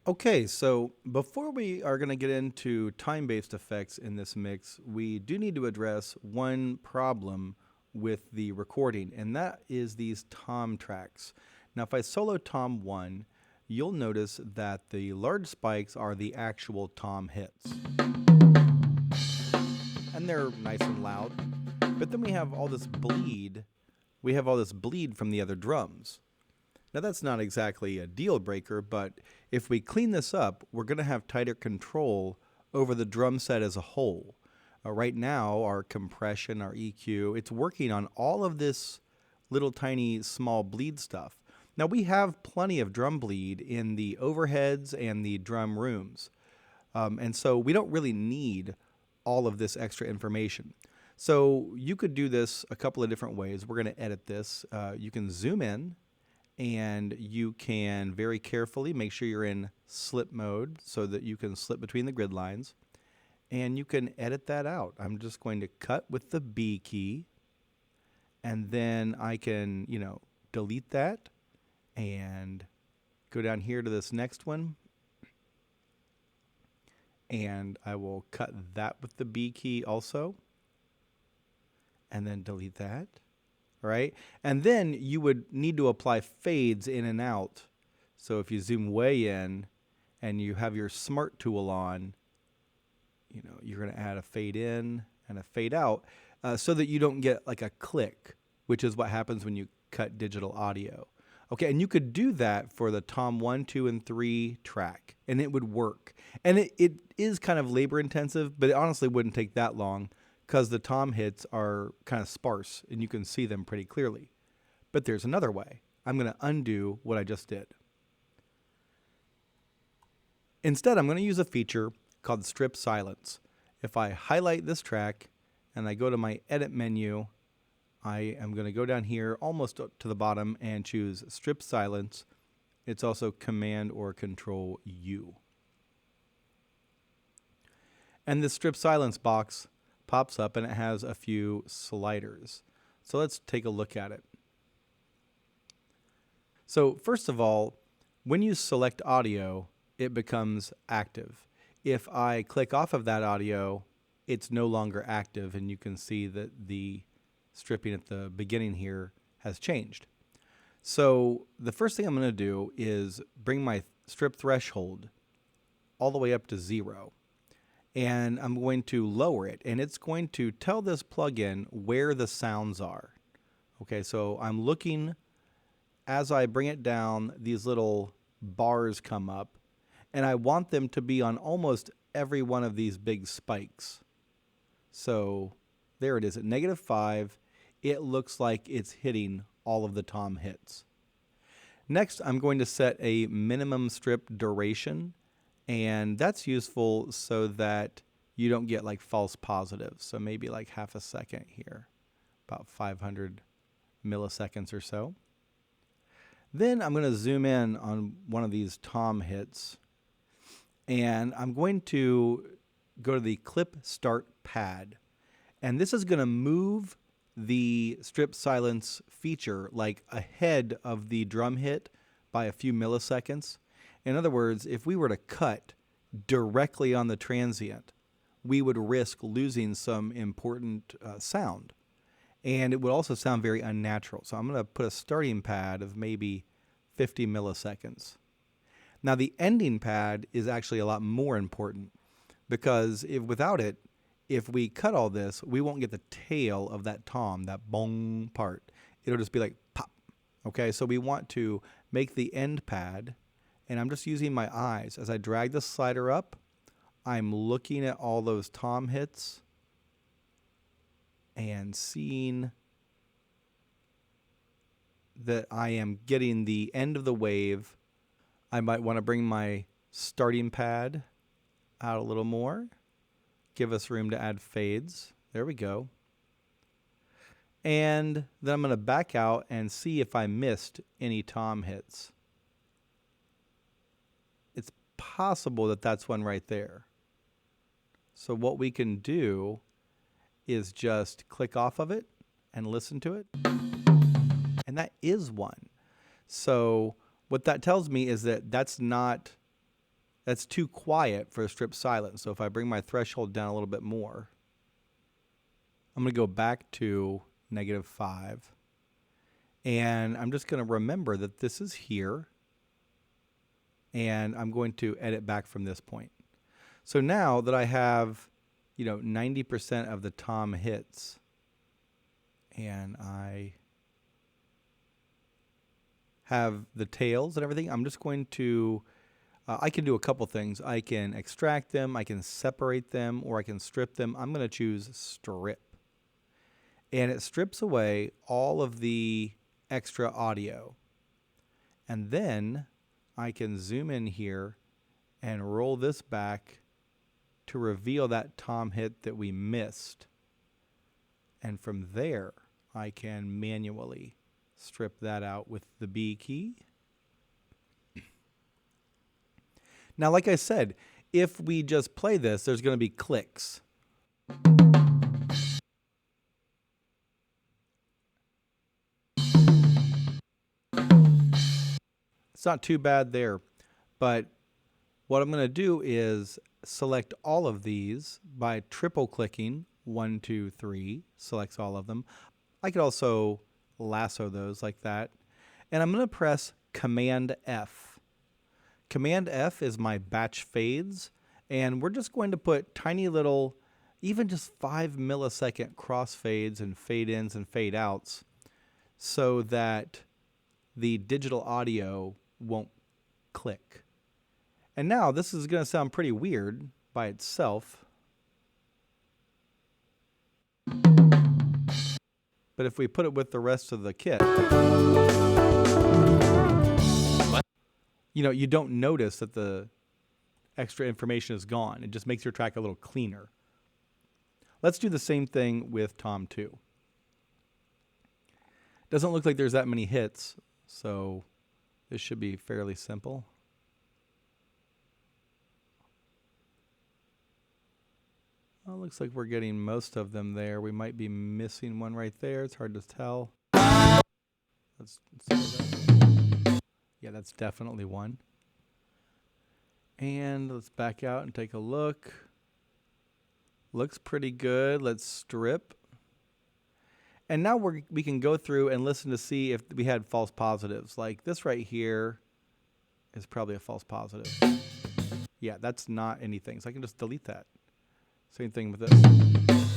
Okay, so before we are going to get into time-based effects in this mix, we do need to address one problem with the recording, and that is these tom tracks. Now, if I solo tom 1, you'll notice that the large spikes are the actual tom hits, and they're nice and loud. But then we have all this bleed. We have all this bleed from the other drums. Now, that's not exactly a deal breaker, but if we clean this up, we're going to have tighter control over the drum set as a whole. Right now, our compression, our EQ, it's working on all of this little tiny small bleed stuff. Now, we have plenty of drum bleed in the overheads and the drum rooms. And so we don't really need all of this extra information. So you could do this a couple of different ways. We're going to edit this. You can zoom in, and you can very carefully make sure you're in slip mode so that you can slip between the grid lines, and you can edit that out. I'm just going to cut with the B key, and then I can, delete that and go down here to this next one, and I will cut that with the B key also, and then delete that. Right? And then you would need to apply fades in and out. So if you zoom way in and you have your smart tool on, you're going to add a fade in and a fade out so that you don't get like a click, which is what happens when you cut digital audio. Okay, and you could do that for the tom 1, 2, and 3 track, and it would work. And it is kind of labor intensive, but it honestly wouldn't take that long, because the tom hits are kind of sparse and you can see them pretty clearly. But there's another way. I'm going to undo what I just did. Instead, I'm going to use a feature called Strip Silence. If I highlight this track and I go to my edit menu, I am going to go down here almost to the bottom and choose Strip Silence. It's also Command or Control U. And this Strip Silence box pops up and it has a few sliders. So let's take a look at it. So first of all, when you select audio, it becomes active. If I click off of that audio, it's no longer active, and you can see that the stripping at the beginning here has changed. So the first thing I'm going to do is bring my strip threshold all the way up to 0. And I'm going to lower it, and it's going to tell this plugin where the sounds are. Okay, so I'm looking, as I bring it down, these little bars come up, and I want them to be on almost every one of these big spikes. So there it is at -5. It looks like it's hitting all of the tom hits. Next, I'm going to set a minimum strip duration, and that's useful so that you don't get like false positives. So maybe like half a second here, about 500 milliseconds or so. Then I'm going to zoom in on one of these tom hits, and I'm going to go to the clip start pad. And this is going to move the strip silence feature like ahead of the drum hit by a few milliseconds. In other words, if we were to cut directly on the transient, we would risk losing some important sound. And it would also sound very unnatural. So I'm going to put a starting pad of maybe 50 milliseconds. Now the ending pad is actually a lot more important, because without it, if we cut all this, we won't get the tail of that tom, that bong part. It'll just be like pop. Okay, so we want to make the end pad. And I'm just using my eyes. As I drag the slider up, I'm looking at all those tom hits and seeing that I am getting the end of the wave. I might want to bring my starting pad out a little more. Give us room to add fades. There we go. And then I'm going to back out and see if I missed any tom hits. Possible that that's one right there. So what we can do is just click off of it and listen to it. And that is one. So what that tells me is that that's not That's too quiet for strip silence. So if I bring my threshold down a little bit more, I'm going to go back to -5. And I'm just going to remember that this is here. And I'm going to edit back from this point. So now that I have, 90% of the tom hits, and I have the tails and everything, I'm just going to, I can do a couple things. I can extract them, I can separate them, or I can strip them. I'm going to choose strip. And it strips away all of the extra audio. And then I can zoom in here and roll this back to reveal that tom hit that we missed. And from there, I can manually strip that out with the B key. Now, like I said, if we just play this, there's going to be clicks. It's not too bad there, but what I'm going to do is select all of these by triple clicking. 1, 2, 3 selects all of them. I could also lasso those like that. And I'm going to press Command F. Command F is my batch fades. And we're just going to put tiny little, even just 5 millisecond crossfades and fade ins and fade outs so that the digital audio won't click. And now this is going to sound pretty weird by itself. But if we put it with the rest of the kit, you don't notice that the extra information is gone. It just makes your track a little cleaner. Let's do the same thing with Tom 2. Doesn't look like there's that many hits, so this should be fairly simple. Well, looks like we're getting most of them there. We might be missing one right there. It's hard to tell. Let's see that. Yeah, that's definitely one. And let's back out and take a look. Looks pretty good. Let's strip. And now we can go through and listen to see if we had false positives. Like this right here is probably a false positive. Yeah, that's not anything. So I can just delete that. Same thing with this.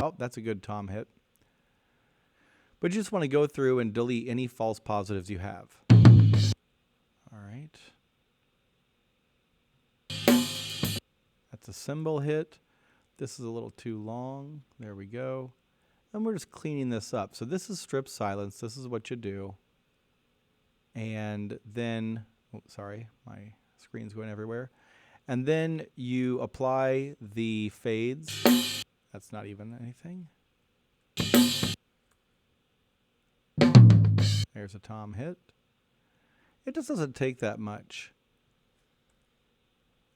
Oh, that's a good tom hit. But you just want to go through and delete any false positives you have. All right. That's a cymbal hit. This is a little too long. There we go. And we're just cleaning this up. So this is strip silence. This is what you do. And then, oh, sorry, my screen's going everywhere. And then you apply the fades. That's not even anything. There's a tom hit. It just doesn't take that much.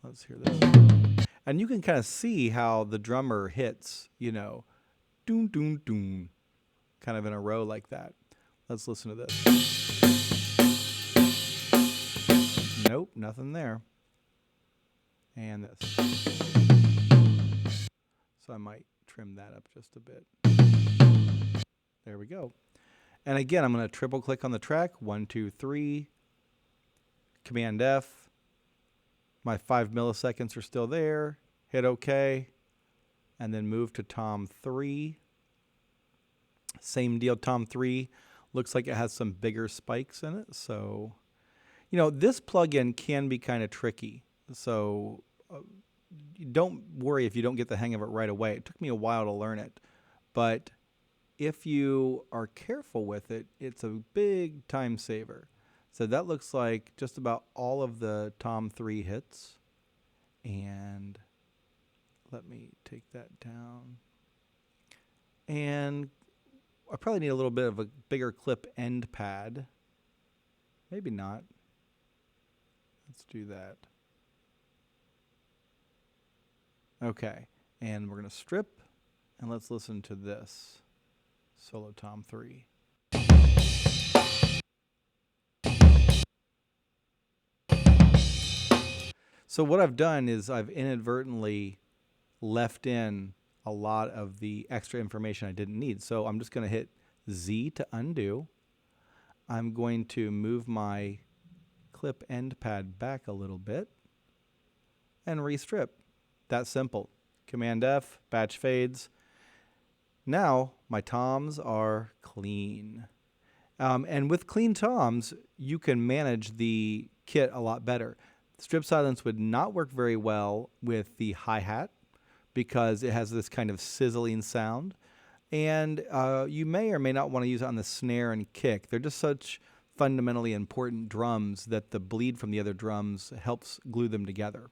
Let's hear this. And you can kind of see how the drummer hits, doon, doon, doon, kind of in a row like that. Let's listen to this. Nope, nothing there. And this. So I might trim that up just a bit. There we go. And again, I'm going to triple click on the track. 1, 2, 3. Command F. My 5 milliseconds are still there. Hit OK. And then move to Tom 3. Same deal, Tom 3. Looks like it has some bigger spikes in it. So, this plugin can be kind of tricky. So don't worry if you don't get the hang of it right away. It took me a while to learn it. But if you are careful with it, it's a big time saver. So that looks like just about all of the Tom 3 hits. And let me take that down. And I probably need a little bit of a bigger clip end pad. Maybe not. Let's do that. Okay, and we're going to strip, and let's listen to this. Solo Tom 3. So what I've done is I've inadvertently left in a lot of the extra information I didn't need. So I'm just going to hit Z to undo. I'm going to move my clip end pad back a little bit and restrip. That's simple. Command F, batch fades. Now my toms are clean. And with clean toms, you can manage the kit a lot better. Strip silence would not work very well with the hi-hat because it has this kind of sizzling sound. And you may or may not want to use it on the snare and kick. They're just such fundamentally important drums that the bleed from the other drums helps glue them together.